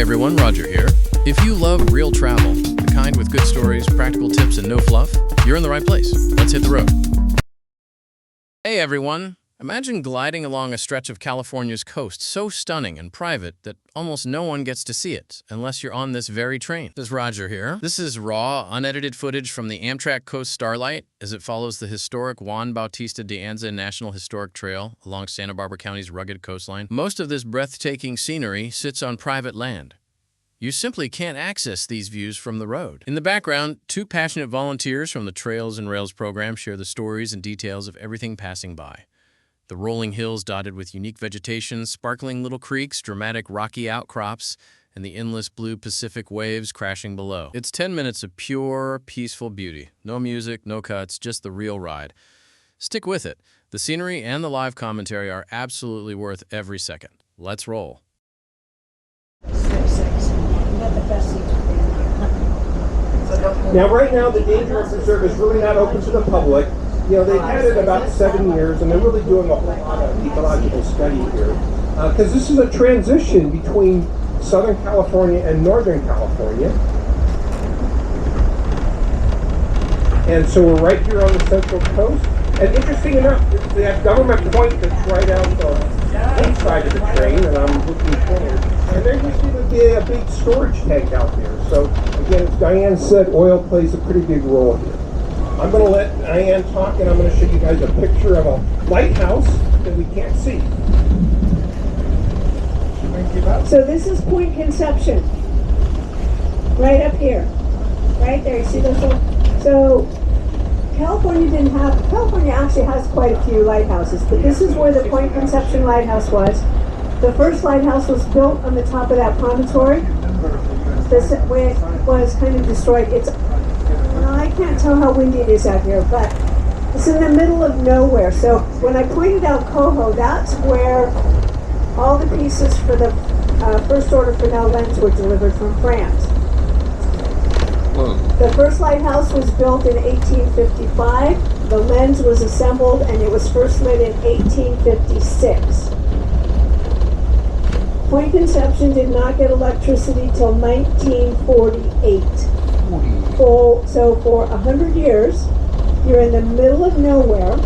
everyone, Roger here. If you love real travel, the kind with good stories, practical tips, and no fluff, you're in the right place. Let's hit the road. Hey everyone, imagine gliding along a stretch of California's coast so stunning and private that almost no one gets to see it unless you're on this very train. This is Roger here. This is raw, unedited footage from the Amtrak Coast Starlight as it follows the historic Juan Bautista de Anza National Historic Trail along Santa Barbara County's rugged coastline. Most of this breathtaking scenery sits on private land. You simply can't access these views from the road. In the background, two passionate volunteers from the Trails and Rails program share the stories and details of everything passing by. The rolling hills dotted with unique vegetation, sparkling little creeks, dramatic rocky outcrops, and the endless blue Pacific waves crashing below. It's 10 minutes of pure, peaceful beauty. No music, no cuts, just the real ride. Stick with it. The scenery and the live commentary are absolutely worth every second. Let's roll. Now, right now, the Danger Reserve is really not open to the public. You know, they've had it about 7 years, and they're really doing a whole lot of ecological study here. Because this is a transition between Southern California and Northern California. And so we're right here on the Central Coast. And interesting enough, we have Government Point that's right out the inside of the train, and I'm looking forward. And there used to be a big storage tank out there. So, again, as Diane said, oil plays a pretty big role here. I'm going to let Diane talk, and I'm going to show you guys a picture of a lighthouse that we can't see. So this is Point Conception, right up here, right there. You see those little? So California actually has quite a few lighthouses, but this is where the Point Conception lighthouse was. The first lighthouse was built on the top of that promontory. This was kind of destroyed. I can't tell how windy it is out here, but it's in the middle of nowhere. So when I pointed out Coho, that's where all the pieces for the first order Fresnel lens were delivered from France. Whoa. The first lighthouse was built in 1855. The lens was assembled and it was first lit in 1856. Point Conception did not get electricity till 1948. So for 100 years, you're in the middle of nowhere,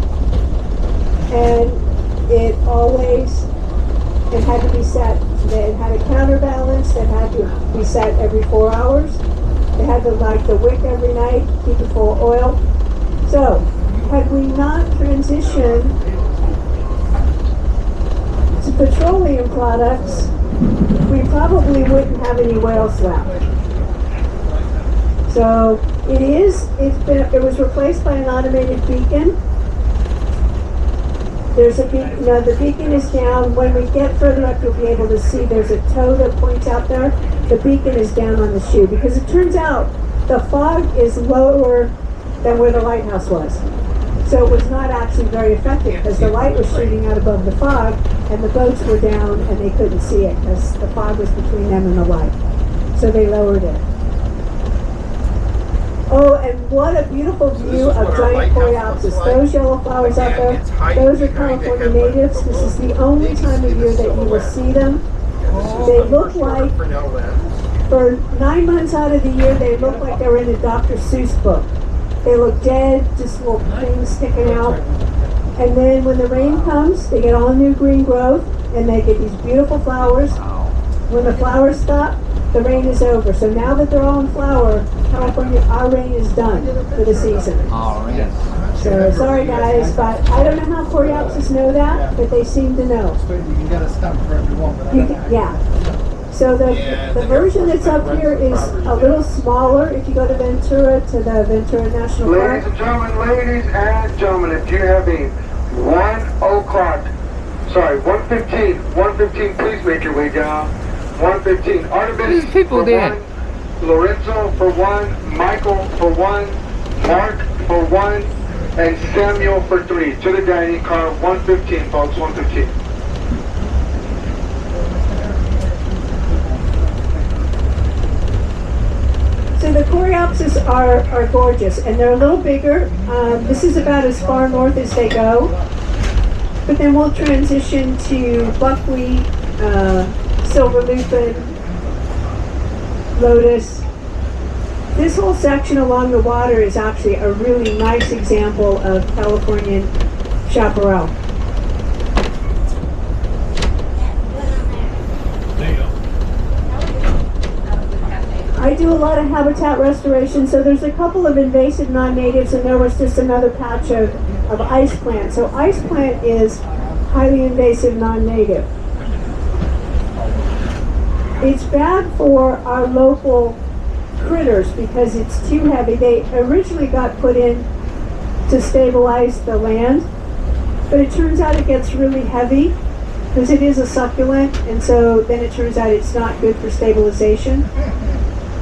and it had to be set. It had a counterbalance that had to be set every 4 hours. They had to light the wick every night, keep it full of oil. So, had we not transitioned to petroleum products, we probably wouldn't have any whales left. So it was replaced by an automated beacon. There's a beacon, the beacon is down. When we get further up, you'll be able to see there's a toe that points out there. The beacon is down on the shoe because it turns out the fog is lower than where the lighthouse was. So it was not actually very effective because the light was shooting out above the fog and the boats were down and they couldn't see it because the fog was between them and the light. So they lowered it. Oh, and what a beautiful view of giant coreopsis. Those yellow flowers out there, those are California natives. This is the only time of year that you will see them. They look like, for 9 months out of the year, they look like they're in a Dr. Seuss book. They look dead, just little things sticking out. And then when the rain comes, they get all new green growth, and they get these beautiful flowers. When the flowers stop, the rain is over. So now that they're all in flower, California, our rain is done for the season. All right. So sorry guys, but I don't know how coreopsis know that, but they seem to know. You can get a stump for every one. Yeah. So the version that's up here is a little smaller. If you go to Ventura, to the Ventura National Park. Ladies and gentlemen, if you have a 1:15, please make your way down. 1:15. Artemis These people for there. 1, Lorenzo for 1, Michael for 1, Mark for 1, and Samuel for 3. To the dining car, 1:15, folks, 1:15. So the coreopsis are gorgeous, and they're a little bigger. This is about as far north as they go. But then we'll transition to buckwheat, silver lupin, lotus. This whole section along the water is actually a really nice example of Californian chaparral. I do a lot of habitat restoration, so there's a couple of invasive non-natives, and there was just another patch of ice plant. So ice plant is highly invasive non-native. It's bad for our local critters because it's too heavy. They originally got put in to stabilize the land, but it turns out it gets really heavy because it is a succulent, and so then it turns out it's not good for stabilization.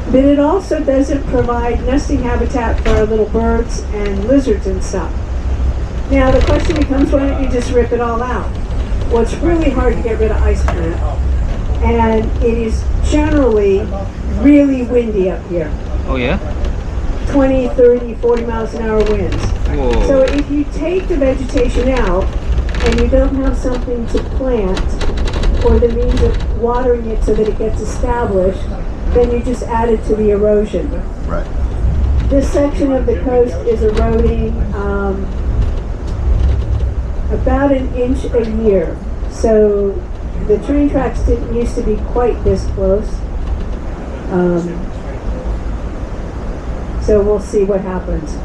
But it also doesn't provide nesting habitat for our little birds and lizards and stuff. Now the question becomes, why don't you just rip it all out? Well, it's really hard to get rid of ice plant, and it is generally really windy up here. Oh yeah? 20, 30, 40 miles an hour winds. Whoa. So if you take the vegetation out and you don't have something to plant or the means of watering it so that it gets established, then you just add it to the erosion. Right. This section of the coast is eroding about an inch a year. So the train tracks didn't used to be quite this close. So we'll see what happens.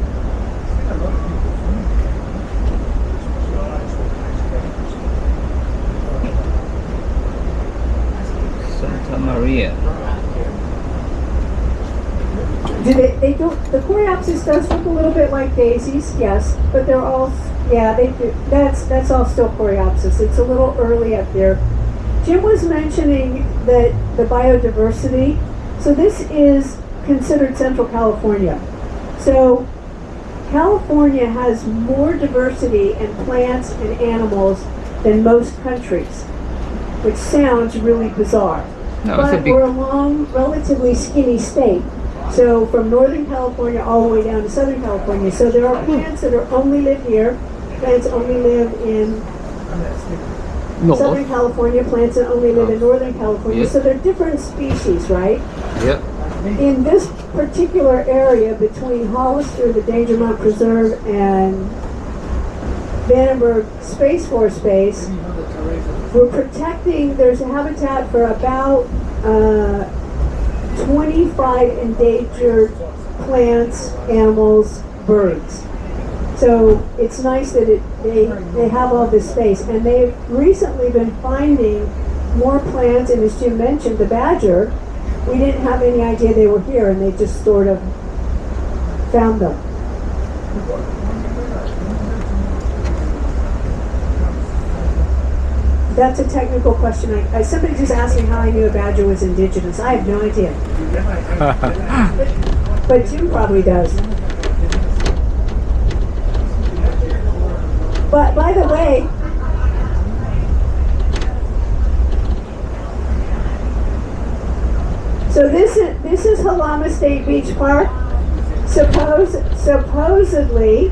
Santa Maria. They don't, the coreopsis does look a little bit like daisies, yes, but they're all, yeah, they do, that's all still coreopsis. It's a little early up there. Jim was mentioning that the biodiversity, so this is considered Central California. So California has more diversity in plants and animals than most countries, which sounds really bizarre. No, it's a But big- we're a long, relatively skinny state. So from Northern California all the way down to Southern California. So there are plants that are only live here, plants only live in Southern California, plants that only live in Northern California. Yeah. So they're different species, right? Yep. In this particular area between Hollister, the Danger Mountain Preserve, and Vandenberg Space Force Base, we're protecting, there's a habitat for about 25 endangered plants, animals, birds. So it's nice that they have all this space, and they've recently been finding more plants, and as Jim mentioned, the badger, we didn't have any idea they were here, and they just sort of found them. That's a technical question. Somebody just asked me how I knew a badger was indigenous. I have no idea. But Jim probably does. But by the way, so this is Halama State Beach Park. Supposedly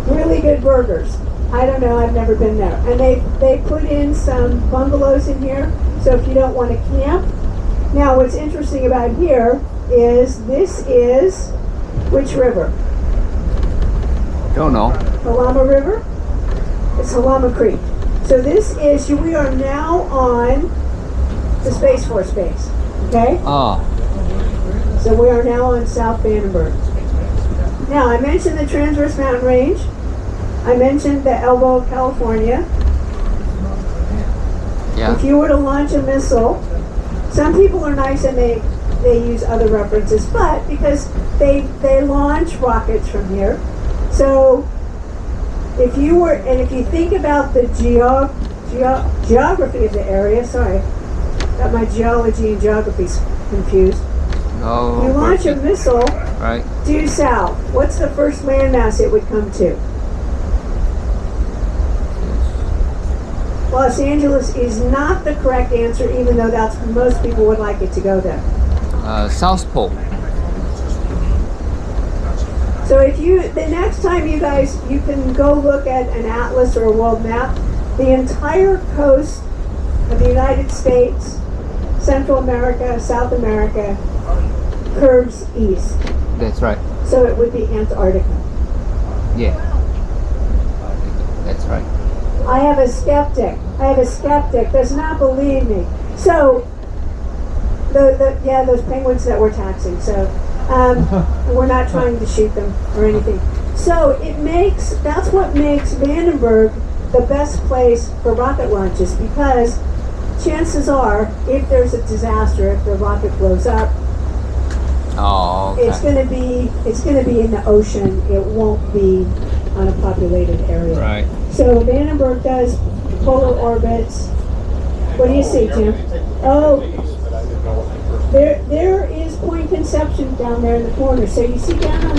really good burgers. I don't know, I've never been there. And they put in some bungalows in here, so if you don't want to camp. Now what's interesting about here is this is which river? Don't know. Halama River? It's Halama Creek. So this is, we are now on the Space Force base, okay? Ah. So we are now on South Vandenberg. Now I mentioned the Transverse Mountain Range. I mentioned the elbow of California. Yeah. If you were to launch a missile, some people are nice and they use other references, but because they launch rockets from here. So if you think about the geography of the area, sorry, got my geology and geography confused. Oh. You launch a missile Right. due south. What's the first landmass it would come to? Los Angeles is not the correct answer, even though that's most people would like it to go there. South Pole. So the next time you can go look at an atlas or a world map, the entire coast of the United States, Central America, South America, curves east. That's right. So it would be Antarctica. Yeah. That's right. I have a skeptic does not believe me. So, those penguins that we're taxing. So, we're not trying to shoot them or anything. So that's what makes Vandenberg the best place for rocket launches, because chances are, if there's a disaster, if the rocket blows up, Oh, okay. it's gonna be in the ocean. It won't be on a populated area. Right. So Vandenberg does polar orbits. What do you see, Jim? Oh, there is Point Conception down there in the corner. So you see down on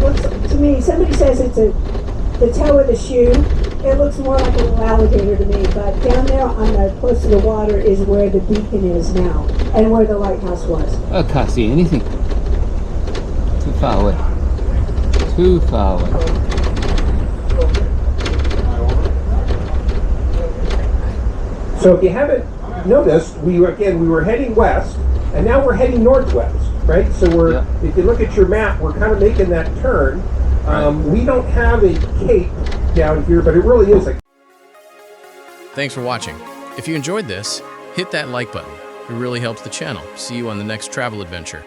looks to me, somebody says it's the toe of the shoe. It looks more like a little alligator to me, but down there on the close to the water is where the beacon is now, and where the lighthouse was. I can't see anything. Too far away. Too far away. So if you haven't noticed, we were heading west, and now we're heading northwest, right? So if you look at your map, we're kind of making that turn. We don't have a cape down here, but it really is a. Thanks for watching. If you enjoyed this, hit that like button. It really helps the channel. See you on the next travel adventure.